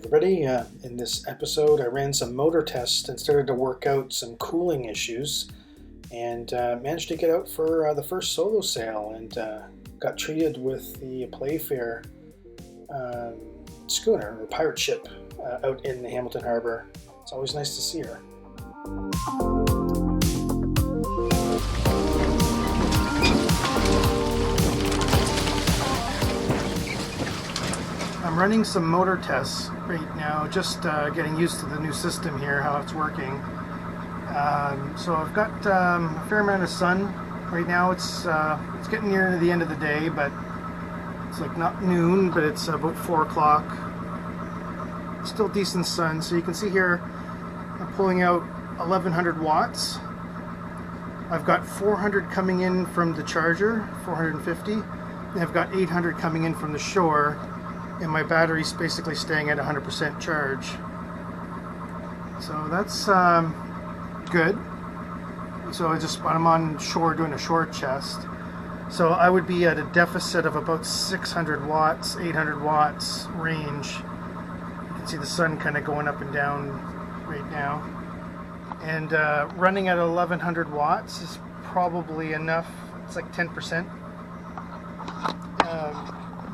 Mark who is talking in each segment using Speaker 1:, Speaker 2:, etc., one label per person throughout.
Speaker 1: everybody. In this episode, I ran some motor tests and started to work out some cooling issues, and managed to get out for the first solo sail, and got treated with the Playfair schooner or pirate ship out in the Hamilton Harbor. It's always nice to see her. I'm running some motor tests right now, just getting used to the new system here, how it's working. So I've got a fair amount of sun. Right now it's getting near the end of the day, but it's like not noon, but it's about 4 o'clock. Still decent sun. So you can see here I'm pulling out 1100 watts. I've got 400 coming in from the charger, 450, and I've got 800 coming in from the shore. And my battery's basically staying at 100% charge. So that's good. So I'm on shore doing a shore chest. So I would be at a deficit of about 600 watts, 800 watts range. You can see the sun kind of going up and down right now. And running at 1100 watts is probably enough. It's like 10%.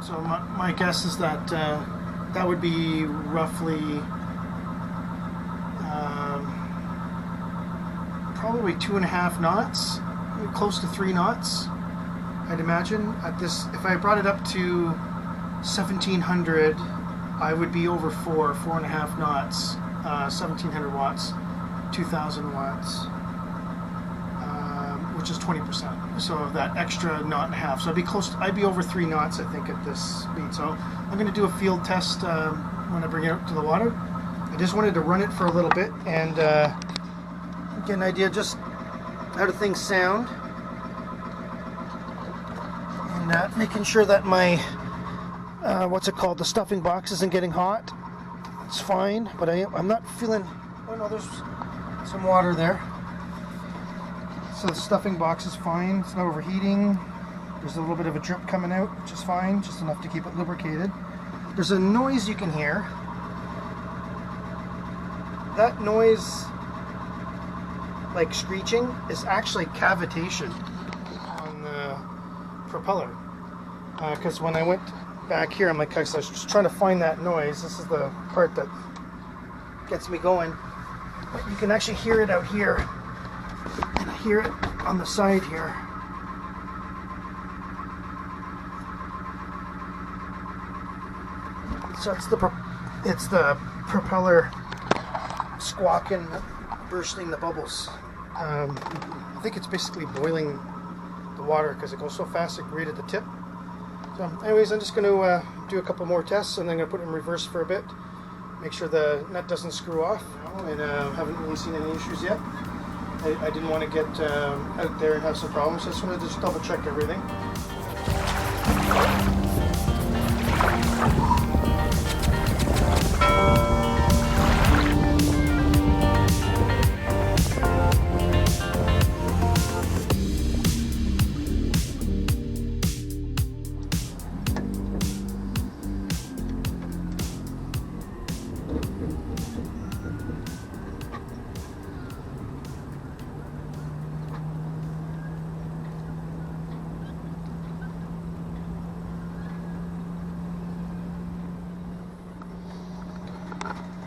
Speaker 1: So my guess is that that would be roughly probably 2.5 knots, close to 3 knots, I'd imagine. At this, if I brought it up to 1700, I would be over 4.5 knots, 1700 watts, 2000 watts, which is 20%. So of that extra knot and a half. So I'd be over 3 knots, I think, at this speed. So I'm going to do a field test when I bring it out to the water. I just wanted to run it for a little bit and get an idea just how do things sound. And making sure that my, the stuffing box isn't getting hot. It's fine, but I'm not feeling, oh no, there's some water there. So the stuffing box is fine, it's not overheating. There's a little bit of a drip coming out, which is fine, just enough to keep it lubricated. There's a noise you can hear. That noise, like screeching, is actually cavitation on the propeller. Because when I went back here, I was just trying to find that noise. This is the part that gets me going. But you can actually hear it out here. And I hear it on the side here. So it's the propeller squawking, bursting the bubbles. I think it's basically boiling the water because it goes so fast it right at the tip. So anyways, I'm just going to do a couple more tests and then I'm going to put it in reverse for a bit. Make sure the nut doesn't screw off. And haven't really seen any issues yet. I didn't want to get out there and have some problems, so I just wanted to just double check everything.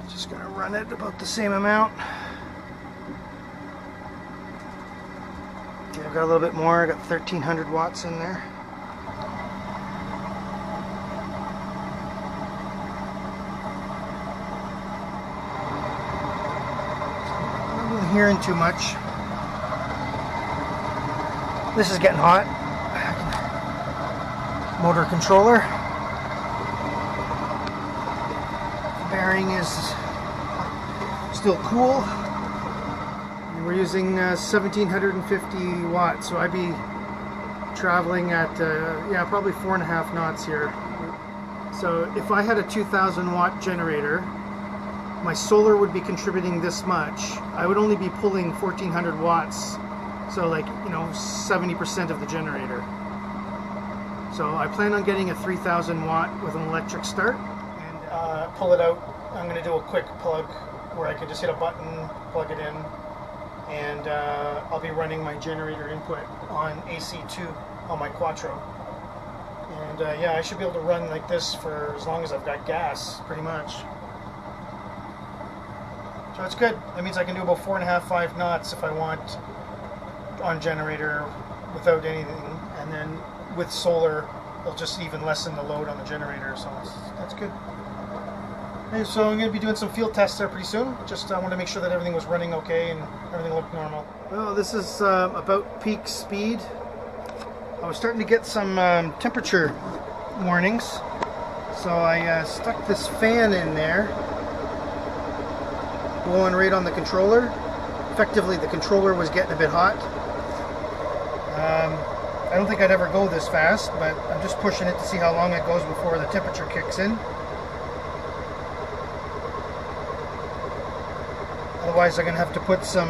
Speaker 1: Just gonna run it about the same amount. Okay, I've got a little bit more. I got 1300 watts in there. I'm not really hearing too much. This is getting hot. Motor controller. Bearing is still cool. We're using 1750 watts, so I'd be traveling at probably 4.5 knots here. So if I had a 2000 watt generator, my solar would be contributing this much. I would only be pulling 1400 watts, so 70% of the generator. So I plan on getting a 3000 watt with an electric start and pull it out I'm going to do a quick plug where I can just hit a button, plug it in, and I'll be running my generator input on AC2 on my Quattro. And yeah, I should be able to run like this for as long as I've got gas, pretty much. So it's good. That means I can do about 4.5, 5 knots if I want on generator without anything. And then with solar, it'll just even lessen the load on the generator. So that's good. Okay, so I'm going to be doing some field tests there pretty soon. Just want to make sure that everything was running okay and everything looked normal. Well, this is about peak speed. I was starting to get some temperature warnings. So I stuck this fan in there, blowing right on the controller. Effectively, the controller was getting a bit hot. I don't think I'd ever go this fast, but I'm just pushing it to see how long it goes before the temperature kicks in. Otherwise, I'm going to have to put some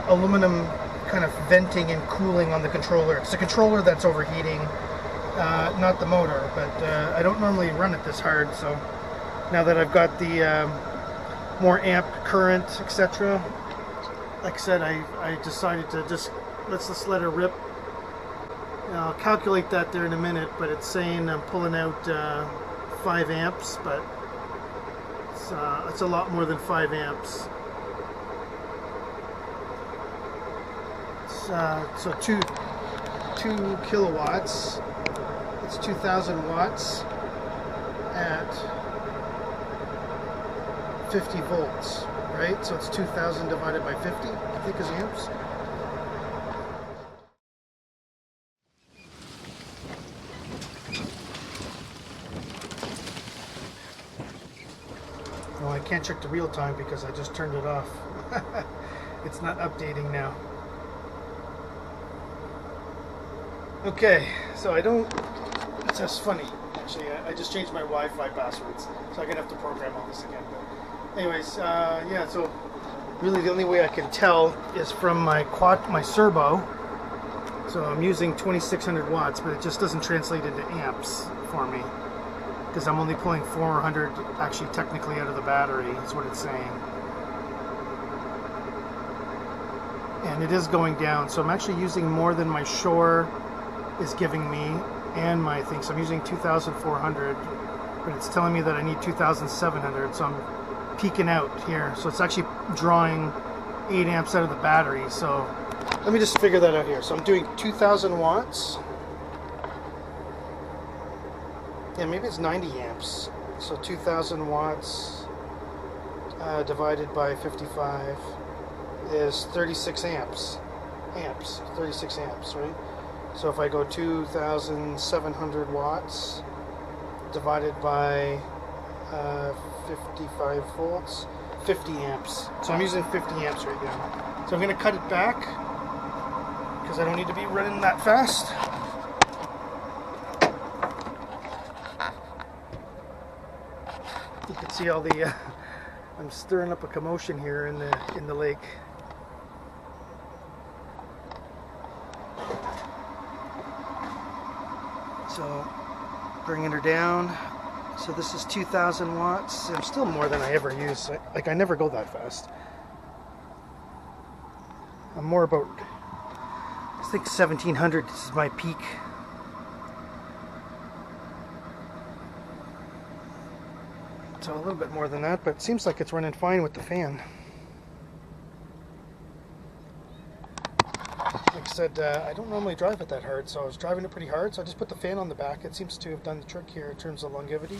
Speaker 1: aluminum kind of venting and cooling on the controller. It's the controller that's overheating, not the motor, but I don't normally run it this hard, so now that I've got the more amp current, etc., like I said, I decided to let's just let her rip. I'll calculate that there in a minute, but it's saying I'm pulling out 5 amps, but it's a lot more than 5 amps. So 2 kilowatts. It's 2,000 watts at 50 volts, right? So it's 2,000 divided by 50, I think is amps. Well, I can't check the real time because I just turned it off. It's not updating now. Okay, so I don't... It's just funny, actually. I just changed my Wi-Fi passwords, so I'm going to have to program all this again. But anyways, yeah, so really the only way I can tell is from my servo. So I'm using 2,600 watts, but it just doesn't translate into amps for me, because I'm only pulling 400 actually technically out of the battery, is what it's saying. And it is going down, so I'm actually using more than my Shore is giving me and my thing. So I'm using 2,400, but it's telling me that I need 2,700, so I'm peaking out here. So it's actually drawing 8 amps out of the battery. So let me just figure that out here. So I'm doing 2,000 watts. Yeah, maybe it's 90 amps. So 2,000 watts divided by 55 is 36 amps. 36 amps, right? So if I go 2,700 watts divided by 55 volts, 50 amps. So I'm using 50 amps right now. So I'm going to cut it back because I don't need to be running that fast. You can see all the I'm stirring up a commotion here in the lake. So bringing her down. So this is 2,000 watts. I'm still more than I ever use. Like I never go that fast. I'm more about, I think 1,700 is my peak. So a little bit more than that, but it seems like it's running fine with the fan. Like I said, I don't normally drive it that hard, so I was driving it pretty hard, so I just put the fan on the back. It seems to have done the trick here in terms of longevity.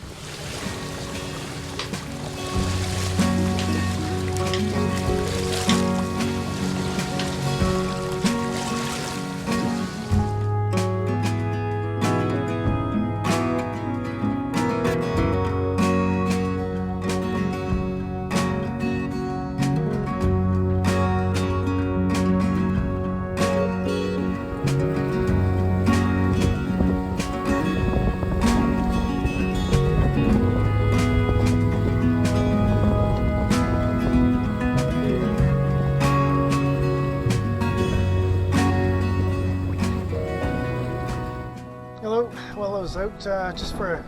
Speaker 1: Well, I was out just for a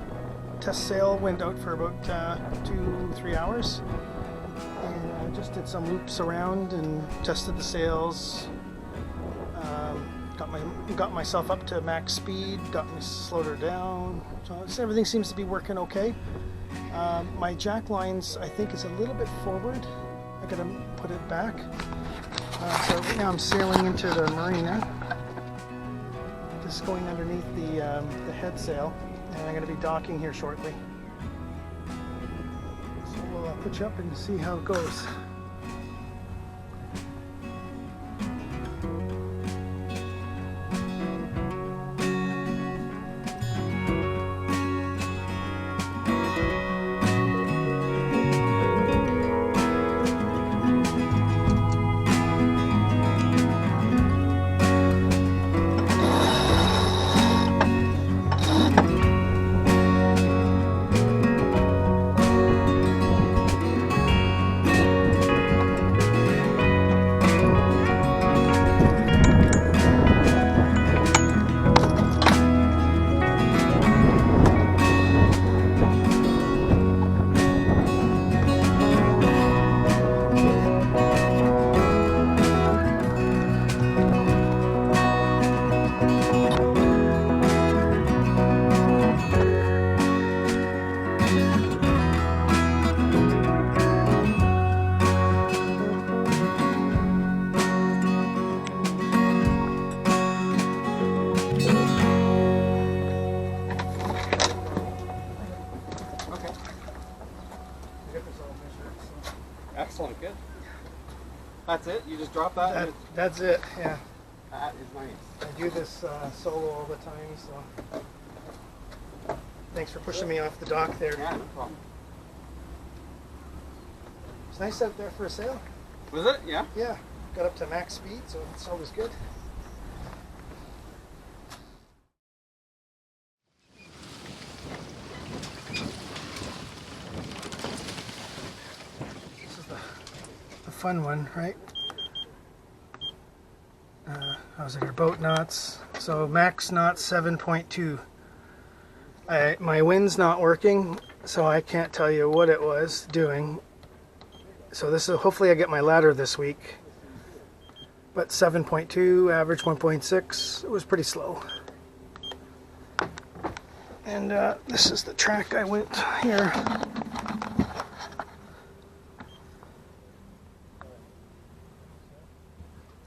Speaker 1: test sail went out for about 2-3 hours, and just did some loops around and tested the sails. Got myself up to max speed, got me slowed her down, so everything seems to be working okay. My jack lines, I think, is a little bit forward. I gotta put it back. So right now I'm sailing into the marina, just going underneath the head sail, and I'm gonna be docking here shortly. So we'll put you up and see how it goes.
Speaker 2: Excellent, good. That's it? You just drop that?
Speaker 1: That's it, yeah.
Speaker 2: That is nice.
Speaker 1: I do this solo all the time, so thanks for pushing me off the dock there.
Speaker 2: Yeah, no problem.
Speaker 1: It's nice out there for a sail.
Speaker 2: Was it? Yeah?
Speaker 1: Yeah, got up to max speed, so it's always good. Fun one, right? How's it here? Boat knots. So max knots 7.2. My wind's not working, so I can't tell you what it was doing. So this is, hopefully I get my ladder this week. But 7.2, average 1.6. It was pretty slow. And this is the track I went here.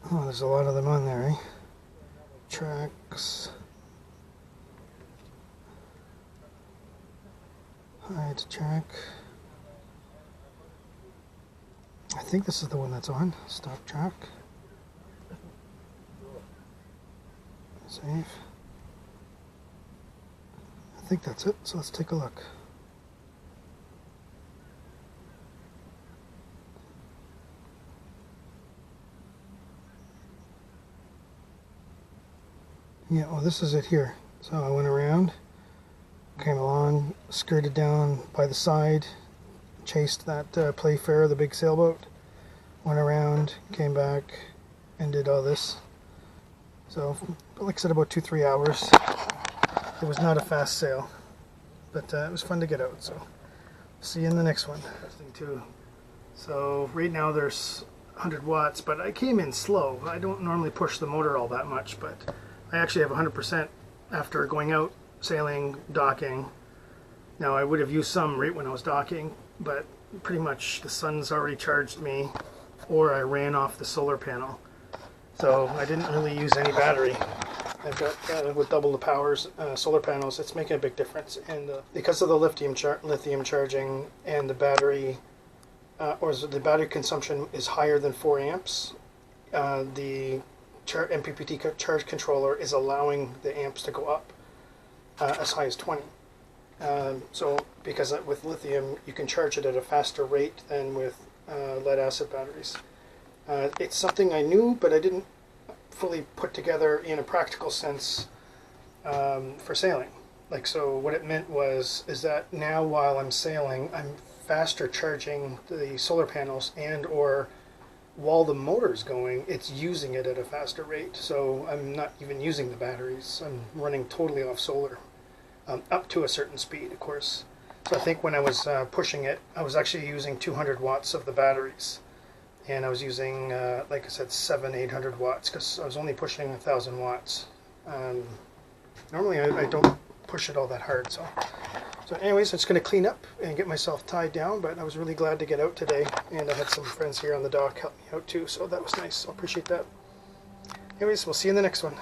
Speaker 1: Oh, there's a lot of them on there, eh? Tracks. Hide track. I think this is the one that's on. Stop track. Save. I think that's it, so let's take a look. Yeah, well, this is it here. So I went around, came along, skirted down by the side, chased that Playfair, the big sailboat, went around, came back, and did all this. So, like I said, about 2-3 hours. It was not a fast sail, but it was fun to get out. So, see you in the next one. Interesting too. So right now there's 100 watts, but I came in slow. I don't normally push the motor all that much, but I actually have 100% after going out, sailing, docking. Now I would have used some right when I was docking, but pretty much the sun's already charged me, or I ran off the solar panel. So I didn't really use any battery. I've got, with double the powers, solar panels, it's making a big difference. And because of the lithium charging and the battery, the battery consumption is higher than 4 amps, the MPPT charge controller is allowing the amps to go up as high as 20. So because with lithium you can charge it at a faster rate than with lead acid batteries. It's something I knew, but I didn't fully put together in a practical sense for sailing. Like, so what it meant is that now while I'm sailing, I'm faster charging the solar panels, and or while the motor's going, it's using it at a faster rate. So I'm not even using the batteries. I'm running totally off solar. up to a certain speed, of course. So I think when I was pushing it, I was actually using 200 watts of the batteries. And I was using, like I said, 800 watts, because I was only pushing 1,000 watts. Normally I don't push it all that hard. So anyways, I'm just going to clean up and get myself tied down, but I was really glad to get out today, and I had some friends here on the dock help me out too, so that was nice. So I appreciate that. Anyways, we'll see you in the next one.